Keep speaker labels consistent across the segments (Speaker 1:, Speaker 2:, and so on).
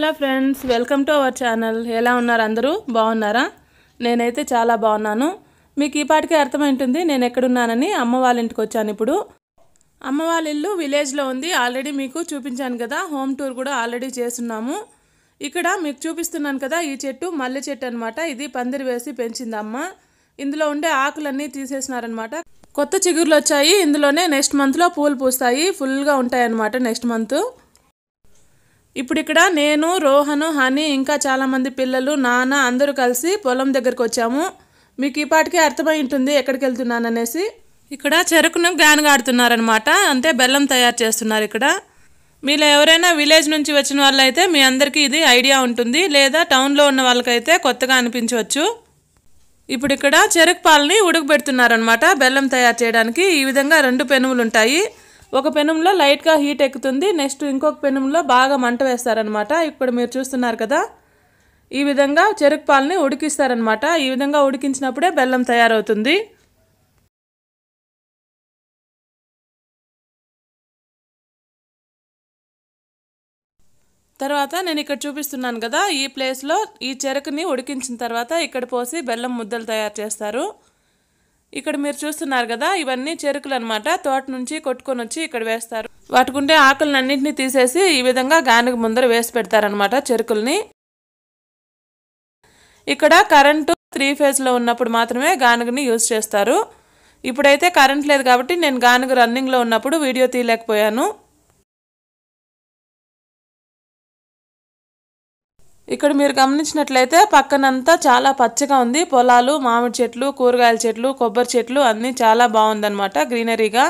Speaker 1: Hello friends, welcome to our channel. ఎలా ఉన్నారు అందరూ? బాగున్నారా? నేనైతే చాలా బాగున్నాను. మీకు ఈ పాటికే అర్థమైంటుంది నేను ఎక్కడున్నానని. అమ్మ వాళ్ళ ఇంటికి వచ్చాను ఇప్పుడు. అమ్మ వాళ్ళ ఇల్లు విలేజ్లో ఉంది. ఆల్రెడీ మీకు చూపించాను కదా, హోమ్ టూర్ కూడా ఆల్రెడీ చేస్తున్నాము. ఇక్కడ మీకు చూపిస్తున్నాను కదా, ఈ చెట్టు మల్లె చెట్టు అనమాట. ఇది పందిరి వేసి పెంచింది అమ్మ. ఇందులో ఉండే ఆకులన్నీ తీసేసినారనమాట. కొత్త చిగుర్లు వచ్చాయి. ఇందులోనే నెక్స్ట్ మంత్లో పూలు పూస్తాయి. ఫుల్గా ఉంటాయి అన్నమాట నెక్స్ట్ మంత్. ఇప్పుడు ఇక్కడ నేను, రోహను, హనీ, ఇంకా చాలామంది పిల్లలు, నాన్న అందరూ కలిసి పొలం దగ్గరకు వచ్చాము. మీకు ఈ పాటికే అర్థమై ఉంటుంది ఎక్కడికి వెళ్తున్నాను అనేసి. ఇక్కడ చెరుకును గానుగాడుతున్నారనమాట, అంటే బెల్లం తయారు చేస్తున్నారు ఇక్కడ. మీలో ఎవరైనా విలేజ్ నుంచి వచ్చిన వాళ్ళైతే మీ అందరికీ ఇది ఐడియా ఉంటుంది, లేదా టౌన్లో ఉన్న వాళ్ళకైతే కొత్తగా అనిపించవచ్చు. ఇప్పుడు ఇక్కడ చెరుకు పాలని ఉడకబెడుతున్నారనమాట బెల్లం తయారు చేయడానికి. ఈ విధంగా 2 పెనుములు ఉంటాయి. ఒక పెనంలో లైట్గా హీట్ ఎక్కుతుంది, నెక్స్ట్ ఇంకొక పెనంలో బాగా మంట వేస్తారనమాట. ఇప్పుడు మీరు చూస్తున్నారు కదా, ఈ విధంగా చెరుకు పాలని ఉడికిస్తారనమాట. ఈ విధంగా ఉడికించినప్పుడే బెల్లం తయారవుతుంది. తర్వాత నేను ఇక్కడ చూపిస్తున్నాను కదా, ఈ ప్లేస్లో ఈ చెరుకుని ఉడికించిన తర్వాత ఇక్కడ పోసి బెల్లం ముద్దలు తయారు చేస్తారు. ఇక్కడ మీరు చూస్తున్నారు కదా, ఇవన్నీ చెరుకులు అనమాట. తోట నుంచి కొట్టుకొని వచ్చి ఇక్కడ వేస్తారు. వాటికుండే ఆకులన్నింటినీ తీసేసి ఈ విధంగా గానుగ ముందర వేసి పెడతారనమాట చెరుకుల్ని. ఇక్కడ కరెంటు 3 ఫేజ్లో ఉన్నప్పుడు మాత్రమే గానుగని యూజ్ చేస్తారు. ఇప్పుడైతే కరెంట్ లేదు కాబట్టి నేను గానుగ రన్నింగ్లో ఉన్నప్పుడు వీడియో తీయలేకపోయాను. ఇక్కడ మీరు గమనించినట్లయితే పక్కనంతా చాలా పచ్చగా ఉంది. పొలాలు, మామిడి చెట్లు, కూరగాయల చెట్లు, కొబ్బరి చెట్లు అన్నీ చాలా బాగుందన్నమాట గ్రీనరీగా.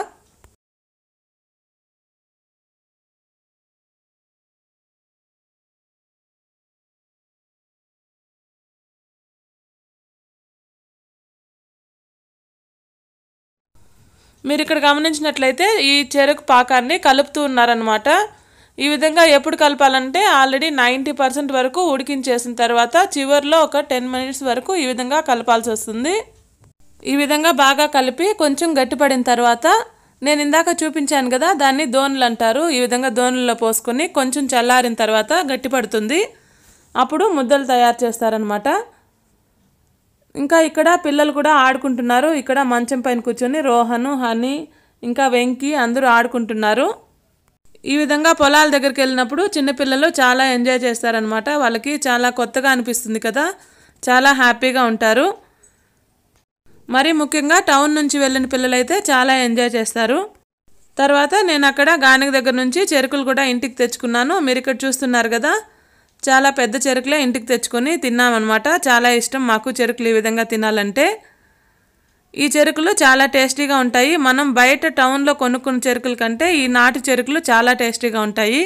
Speaker 1: మీరు ఇక్కడ గమనించినట్లయితే ఈ చెరుకు పాకాన్ని కలుపుతూ ఉన్నారనమాట. ఈ విధంగా ఎప్పుడు కలపాలంటే ఆల్రెడీ 90% వరకు ఉడికించేసిన తర్వాత చివరిలో ఒక 10 మినిట్స్ వరకు ఈ విధంగా కలపాల్సి వస్తుంది. ఈ విధంగా బాగా కలిపి కొంచెం గట్టిపడిన తర్వాత నేను ఇందాక చూపించాను కదా, దాన్ని దోణులు అంటారు. ఈ విధంగా దోణుల్లో పోసుకొని కొంచెం చల్లారిన తర్వాత గట్టిపడుతుంది. అప్పుడు ముద్దలు తయారు చేస్తారనమాట. ఇంకా ఇక్కడ పిల్లలు కూడా ఆడుకుంటున్నారు. ఇక్కడ మంచం పైన కూర్చొని రోహను, హనీ, ఇంకా వెంకీ అందరూ ఆడుకుంటున్నారు. ఈ విధంగా పొలాల దగ్గరికి వెళ్ళినప్పుడు చిన్నపిల్లలు చాలా ఎంజాయ్ చేస్తారనమాట. వాళ్ళకి చాలా కొత్తగా అనిపిస్తుంది కదా, చాలా హ్యాపీగా ఉంటారు. మరి ముఖ్యంగా టౌన్ నుంచి వెళ్ళిన పిల్లలైతే చాలా ఎంజాయ్ చేస్తారు. తర్వాత నేను అక్కడ గానుగ దగ్గర నుంచి చెరుకులు కూడా ఇంటికి తెచ్చుకున్నాను. మీరు ఇక్కడ చూస్తున్నారు కదా, చాలా పెద్ద చెరుకులే ఇంటికి తెచ్చుకొని తిన్నామన్నమాట. చాలా ఇష్టం మాకు చెరుకులు ఈ విధంగా తినాలంటే. ఈ చెరుకులు చాలా టేస్టీగా ఉంటాయి. మనం బయట టౌన్లో కొనుక్కున్న చెరుకుల కంటే ఈ నాటు చెరుకులు చాలా టేస్టీగా ఉంటాయి.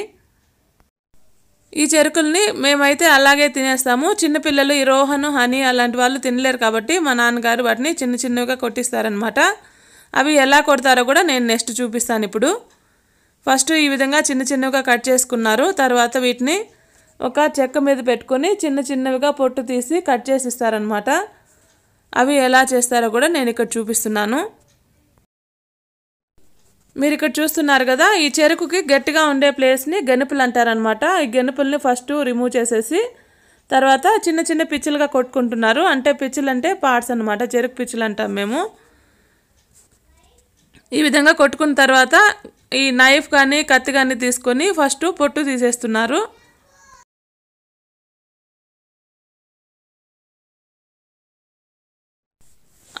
Speaker 1: ఈ చెరుకుల్ని మేమైతే అలాగే తినేస్తాము. చిన్నపిల్లలు, ఈ రోహను, హనీ అలాంటి వాళ్ళు తినలేరు కాబట్టి మా నాన్నగారు వాటిని చిన్న చిన్నగా కొట్టిస్తారనమాట. అవి ఎలా కొడతారో కూడా నేను నెక్స్ట్ చూపిస్తాను ఇప్పుడు. ఫస్ట్ ఈ విధంగా చిన్న చిన్నగా కట్ చేసుకున్నారు. తర్వాత వీటిని ఒక చెక్క మీద పెట్టుకొని చిన్న చిన్నవిగా పొట్టు తీసి కట్ చేసి ఇస్తారనమాట. అవి ఎలా చేస్తారో కూడా నేను ఇక్కడ చూపిస్తున్నాను. మీరు ఇక్కడ చూస్తున్నారు కదా, ఈ చెరుకుకి గట్టిగా ఉండే ప్లేస్ని గెనుపులు అంటారనమాట. ఈ గెనుపుల్ని ఫస్ట్ రిమూవ్ చేసేసి తర్వాత చిన్న చిన్న పిచ్చులుగా కొట్టుకుంటున్నారు. అంటే పిచ్చులు అంటే పార్ట్స్ అనమాట, చెరుకు పిచ్చులు అంటాం మేము. ఈ విధంగా కొట్టుకున్న తర్వాత ఈ నైఫ్ కానీ కత్తి కానీ తీసుకొని ఫస్ట్ పొట్టు తీసేస్తున్నారు.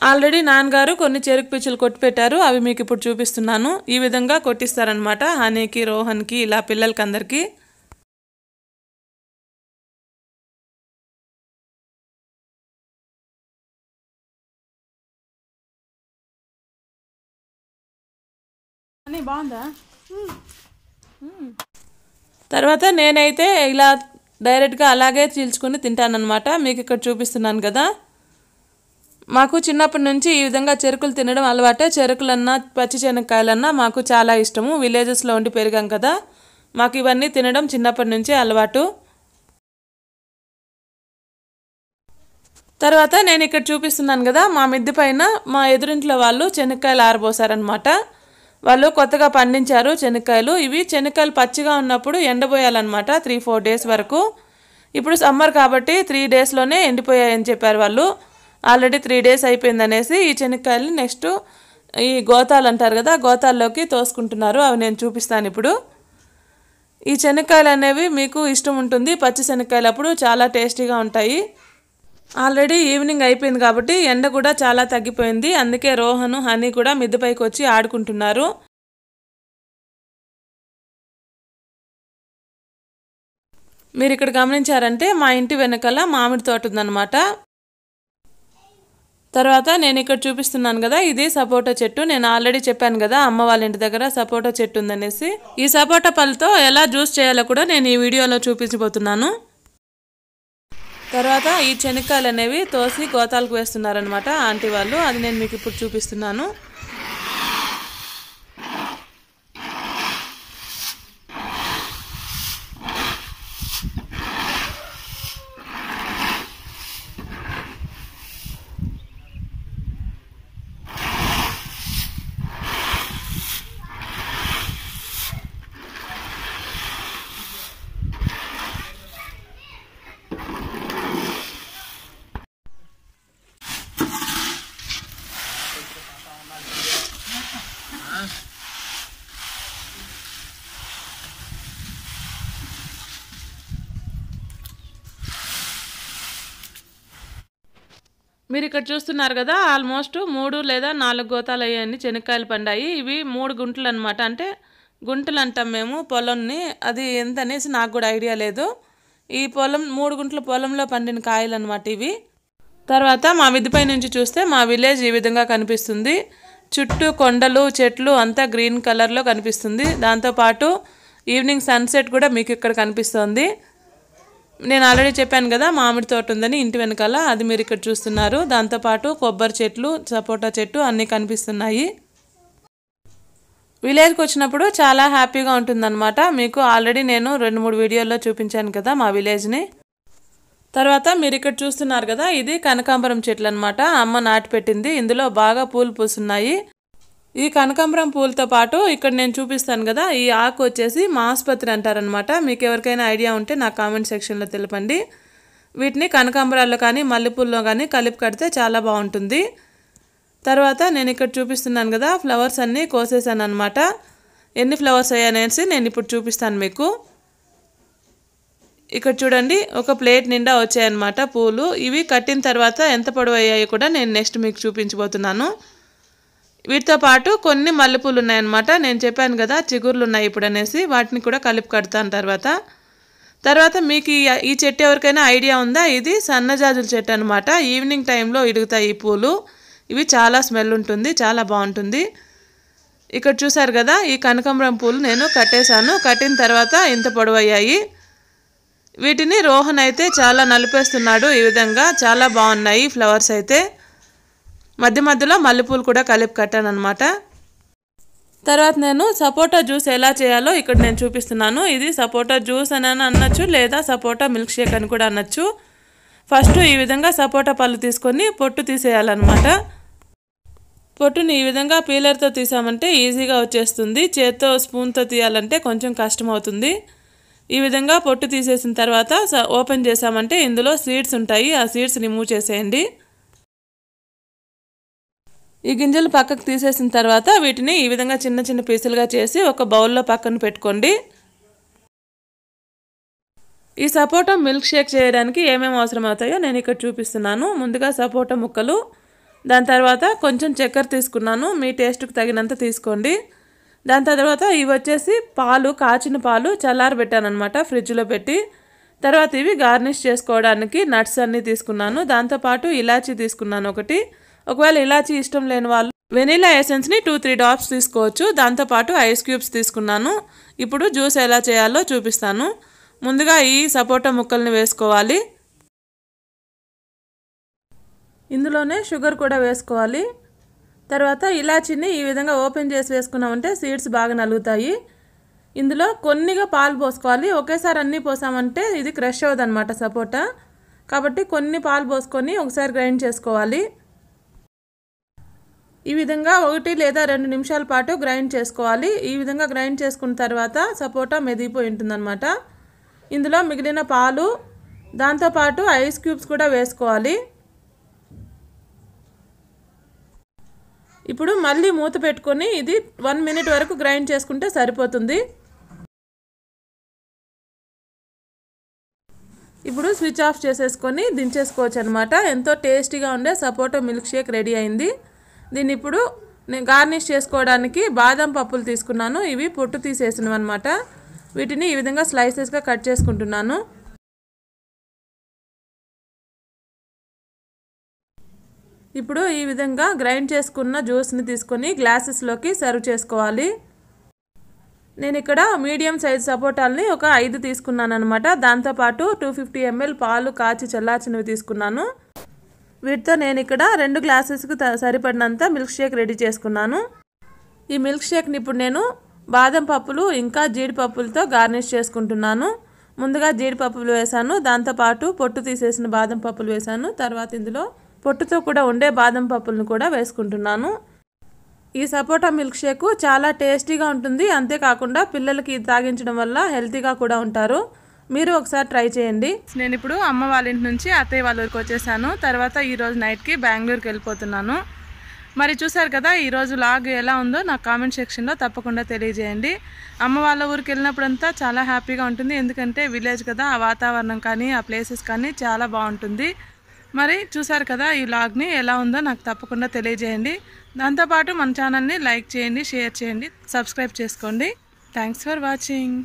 Speaker 1: ఆల్రెడీ నాన్నగారు కొన్ని చెరుకు పిచ్చులు కొట్టి పెట్టారు, అవి మీకు ఇప్పుడు చూపిస్తున్నాను. ఈ విధంగా కొట్టిస్తారనమాట హనీకి, రోహన్కి, ఇలా పిల్లలకి అందరికీ. బాగుందా? తర్వాత నేనైతే ఇలా డైరెక్ట్గా అలాగే చీల్చుకొని తింటానన్నమాట. మీకు ఇక్కడ చూపిస్తున్నాను కదా. మాకు చిన్నప్పటి నుంచి ఈ విధంగా చెరుకులు తినడం అలవాటే. చెరుకులన్నా పచ్చి శనక్కాయలన్నా మాకు చాలా ఇష్టము. విలేజెస్లో ఉండి పెరిగాం కదా, మాకు ఇవన్నీ తినడం చిన్నప్పటి నుంచే అలవాటు. తర్వాత నేను ఇక్కడ చూపిస్తున్నాను కదా, మా మిద్దె పైన మా ఎదురింట్లో వాళ్ళు శనక్కాయలు ఆరబోసారనమాట. వాళ్ళు కొత్తగా పండించారు శనక్కాయలు. ఇవి శనక్కాయలు పచ్చిగా ఉన్నప్పుడు ఎండబోయాలన్నమాట 3-4 డేస్ వరకు. ఇప్పుడు సమ్మర్ కాబట్టి 3 డేస్లోనే ఎండిపోయాయని చెప్పారు వాళ్ళు. ఆల్రెడీ 3 డేస్ అయిపోయిందనేసి ఈ శనక్కాయలు నెక్స్ట్ ఈ గోతాలు అంటారు కదా, గోతాల్లోకి తోసుకుంటున్నారు. అవి నేను చూపిస్తాను ఇప్పుడు. ఈ శనక్కాయలు అనేవి మీకు ఇష్టం ఉంటుంది, పచ్చి శనక్కాయలు అప్పుడు చాలా టేస్టీగా ఉంటాయి. ఆల్రెడీ ఈవినింగ్ అయిపోయింది కాబట్టి ఎండ కూడా చాలా తగ్గిపోయింది. అందుకే రోహన్ హనీ కూడా మిద్దెపైకి వచ్చి ఆడుకుంటున్నారు. మీరు ఇక్కడ గమనించారంటే మా ఇంటి వెనకాల మామిడి తోట ఉందన్నమాట. తర్వాత నేను ఇక్కడ చూపిస్తున్నాను కదా, ఇది సపోటా చెట్టు. నేను ఆల్రెడీ చెప్పాను కదా అమ్మ వాళ్ళ ఇంటి దగ్గర సపోటా చెట్టు ఉందనేసి. ఈ సపోటా పళ్ళతో ఎలా జ్యూస్ చేయాలో కూడా నేను ఈ వీడియోలో చూపించబోతున్నాను. తర్వాత ఈ శనక్కాయలు అనేవి తోసి గోతాలకు వేస్తున్నారనమాట ఆంటీ వాళ్ళు. అది నేను మీకు ఇప్పుడు చూపిస్తున్నాను. మీరు ఇక్కడ చూస్తున్నారు కదా, ఆల్మోస్ట్ 3 లేదా 4 గోతాలు అయ్యాయని శనక్కాయలు పండాయి. ఇవి 3 గుంటలు అనమాట. అంటే గుంటలు అంటాం మేము పొలంని. అది ఎంత అనేసి నాకు కూడా ఐడియా లేదు. ఈ పొలం 3 గుంటల పొలంలో పండిన కాయలు అనమాట ఇవి. తర్వాత మా మిద్దెపై నుంచి చూస్తే మా విలేజ్ ఈ విధంగా కనిపిస్తుంది. చుట్టూ కొండలు చెట్లు అంతా గ్రీన్ కలర్లో కనిపిస్తుంది. దాంతోపాటు ఈవినింగ్ సన్సెట్ కూడా మీకు ఇక్కడ కనిపిస్తుంది. నేను ఆల్రెడీ చెప్పాను కదా మామిడి తోట ఉందని ఇంటి వెనకాల, అది మీరు ఇక్కడ చూస్తున్నారు. దాంతోపాటు కొబ్బరి చెట్లు, సపోటా చెట్టు అన్నీ కనిపిస్తున్నాయి. విలేజ్కి వచ్చినప్పుడు చాలా హ్యాపీగా ఉంటుందన్నమాట. మీకు ఆల్రెడీ నేను 2-3 వీడియోల్లో చూపించాను కదా మా విలేజ్ని. తర్వాత మీరు ఇక్కడ చూస్తున్నారు కదా, ఇది కనకాంబరం చెట్లు అనమాట. అమ్మ నాటి పెట్టింది. ఇందులో బాగా పూలు పూస్తున్నాయి. ఈ కనకాంబరం పూలతో పాటు ఇక్కడ నేను చూపిస్తాను కదా, ఈ ఆకు వచ్చేసి మాస్పత్రి అంటారనమాట. మీకు ఎవరికైనా ఐడియా ఉంటే నా కామెంట్ సెక్షన్లో తెలపండి. వీటిని కనకాంబరాల్లో కానీ మల్లెపూల్లో కానీ కలిపి కడితే చాలా బాగుంటుంది. తర్వాత నేను ఇక్కడ చూపిస్తున్నాను కదా, ఫ్లవర్స్ అన్నీ కోసేసాను అనమాట. ఎన్ని ఫ్లవర్స్ అయ్యాయనేసి నేను ఇప్పుడు చూపిస్తాను మీకు. ఇక్కడ చూడండి, ఒక ప్లేట్ నిండా వచ్చాయన్నమాట పూలు. ఇవి కట్టిన తర్వాత ఎంత పొడవు అయ్యాయో కూడా నేను నెక్స్ట్ మీకు చూపించబోతున్నాను. వీటితో పాటు కొన్ని మల్లెపూలు ఉన్నాయన్నమాట. నేను చెప్పాను కదా చిగుర్లు ఉన్నాయి ఇప్పుడు అనేసి, వాటిని కూడా కలిపి కడతాను తర్వాత మీకు ఈ చెట్టు ఎవరికైనా ఐడియా ఉందా? ఇది సన్నజాజుల చెట్టు అనమాట. ఈవినింగ్ టైంలో ఇడుగుతాయి ఈ పూలు. ఇవి చాలా స్మెల్ ఉంటుంది, చాలా బాగుంటుంది. ఇక్కడ చూసారు కదా, ఈ కనకాంబరం పూలు నేను కట్టేశాను. కట్టిన తర్వాత ఇంత పొడవయ్యాయి. వీటిని రోహన్ అయితే చాలా నలిపేస్తున్నాడు. ఈ విధంగా చాలా బాగున్నాయి ఫ్లవర్స్ అయితే. మధ్య మధ్యలో మల్లెపూలు కూడా కలిపి కట్టాను అనమాట. తర్వాత నేను సపోటా జ్యూస్ ఎలా చేయాలో ఇక్కడ నేను చూపిస్తున్నాను. ఇది సపోటా జ్యూస్ అని అనొచ్చు, లేదా సపోటా మిల్క్ షేక్ అని కూడా అనొచ్చు. ఫస్ట్ ఈ విధంగా సపోటా పళ్ళు తీసుకొని పొట్టు తీసేయాలన్నమాట. పొట్టుని ఈ విధంగా పీలర్తో తీసామంటే ఈజీగా వచ్చేస్తుంది. చేత్తో స్పూన్తో తీయాలంటే కొంచెం కష్టం అవుతుంది. ఈ విధంగా పొట్టు తీసేసిన తర్వాత ఓపెన్ చేసామంటే ఇందులో సీడ్స్ ఉంటాయి. ఆ సీడ్స్ రిమూవ్ చేసేయండి. ఈ గింజలు పక్కకు తీసేసిన తర్వాత వీటిని ఈ విధంగా చిన్న చిన్న పీసులుగా చేసి ఒక బౌల్లో పక్కన పెట్టుకోండి. ఈ సపోటా మిల్క్ షేక్ చేయడానికి ఏమేమి అవసరం అవుతాయో నేను ఇక్కడ చూపిస్తున్నాను. ముందుగా సపోటా ముక్కలు, దాని తర్వాత కొంచెం చక్కెర తీసుకున్నాను. మీ టేస్ట్కి తగినంత తీసుకోండి. దాని తర్వాత ఇవి వచ్చేసి పాలు, కాచిన పాలు చల్లారబెట్టానమాట ఫ్రిడ్జ్లో పెట్టి. తర్వాత ఇవి గార్నిష్ చేసుకోవడానికి నట్స్ అన్నీ తీసుకున్నాను. దాంతోపాటు ఇలాచీ తీసుకున్నాను ఒకటి. ఒకవేళ ఇలాచీ ఇష్టం లేని వాళ్ళు వెనీలా ఎసెన్స్ని 2-3 డ్రాప్స్ తీసుకోవచ్చు. దాంతోపాటు ఐస్ క్యూబ్స్ తీసుకున్నాను. ఇప్పుడు జ్యూస్ ఎలా చేయాలో చూపిస్తాను. ముందుగా ఈ సపోటా ముక్కల్ని వేసుకోవాలి. ఇందులోనే షుగర్ కూడా వేసుకోవాలి. తర్వాత ఇలాచీని ఈ విధంగా ఓపెన్ చేసి వేసుకున్నామంటే సీడ్స్ బాగా నలుగుతాయి. ఇందులో కొన్నిగా పాలు పోసుకోవాలి. ఒకేసారి అన్నీ పోసామంటే ఇది క్రష్ అవ్వదన్నమాట సపోటా. కాబట్టి కొన్ని పాలు పోసుకొని ఒకసారి గ్రైండ్ చేసుకోవాలి. ఈ విధంగా 1 లేదా 2 నిమిషాల పాటు గ్రైండ్ చేసుకోవాలి. ఈ విధంగా గ్రైండ్ చేసుకున్న తర్వాత సపోటా మెదిగిపోయి ఉంటుందన్నమాట. ఇందులో మిగిలిన పాలు, దాంతోపాటు ఐస్ క్యూబ్స్ కూడా వేసుకోవాలి. ఇప్పుడు మళ్ళీ మూత పెట్టుకొని ఇది 1 మినిట్ వరకు గ్రైండ్ చేసుకుంటే సరిపోతుంది. ఇప్పుడు స్విచ్ ఆఫ్ చేసేసుకొని దించేసుకోవచ్చు అనమాట. ఎంతో టేస్టీగా ఉండే సపోటా మిల్క్ షేక్ రెడీ అయింది. దీన్ని ఇప్పుడు నేను గార్నిష్ చేసుకోవడానికి బాదం పప్పులు తీసుకున్నాను. ఇవి పొట్టు తీసేసినవి అనమాట. వీటిని ఈ విధంగా స్లైసెస్గా కట్ చేసుకుంటున్నాను. ఇప్పుడు ఈ విధంగా గ్రైండ్ చేసుకున్న జ్యూస్ని తీసుకొని గ్లాసెస్లోకి సర్వ్ చేసుకోవాలి. నేను ఇక్కడ మీడియం సైజ్ సపోటాల్ని ఒక 5 తీసుకున్నాను అనమాట. దాంతోపాటు 250 ml పాలు కాచి చల్లార్చినవి తీసుకున్నాను. వీటితో నేను ఇక్కడ 2 గ్లాసెస్కి సరిపడినంత మిల్క్ షేక్ రెడీ చేసుకున్నాను. ఈ మిల్క్ షేక్ని ఇప్పుడు నేను బాదం పప్పులు ఇంకా జీడిపప్పులతో గార్నిష్ చేసుకుంటున్నాను. ముందుగా జీడిపప్పులు వేసాను, దాంతోపాటు పొట్టు తీసేసిన బాదం పప్పులు వేసాను. తర్వాత ఇందులో పొట్టుతో కూడా ఉండే బాదం పప్పులను కూడా వేసుకుంటున్నాను. ఈ సపోటా మిల్క్ షేక్ చాలా టేస్టీగా ఉంటుంది. అంతేకాకుండా పిల్లలకి తాగించడం వల్ల హెల్తీగా కూడా ఉంటారు. మీరు ఒకసారి ట్రై చేయండి. నేను ఇప్పుడు అమ్మ వాళ్ళ ఇంటి నుంచి అత్తయ్య వాళ్ళ ఊరికి వచ్చేసాను. తర్వాత ఈరోజు నైట్కి బెంగళూరుకి వెళ్ళిపోతున్నాను. మరి చూసారు కదా, ఈరోజు లాగ్ ఎలా ఉందో నాకు కామెంట్ సెక్షన్లో తప్పకుండా తెలియజేయండి. అమ్మ వాళ్ళ ఊరికి వెళ్ళినప్పుడంతా చాలా హ్యాపీగా ఉంటుంది. ఎందుకంటే విలేజ్ కదా, ఆ వాతావరణం కానీ ఆ ప్లేసెస్ కానీ చాలా బాగుంటుంది. మరి చూసారు కదా, ఈ వ్లాగ్ని ఎలా ఉందో నాకు తప్పకుండా తెలియజేయండి. దాంతోపాటు మన ఛానల్ని లైక్ చేయండి, షేర్ చేయండి, సబ్స్క్రైబ్ చేసుకోండి. Thanks for watching.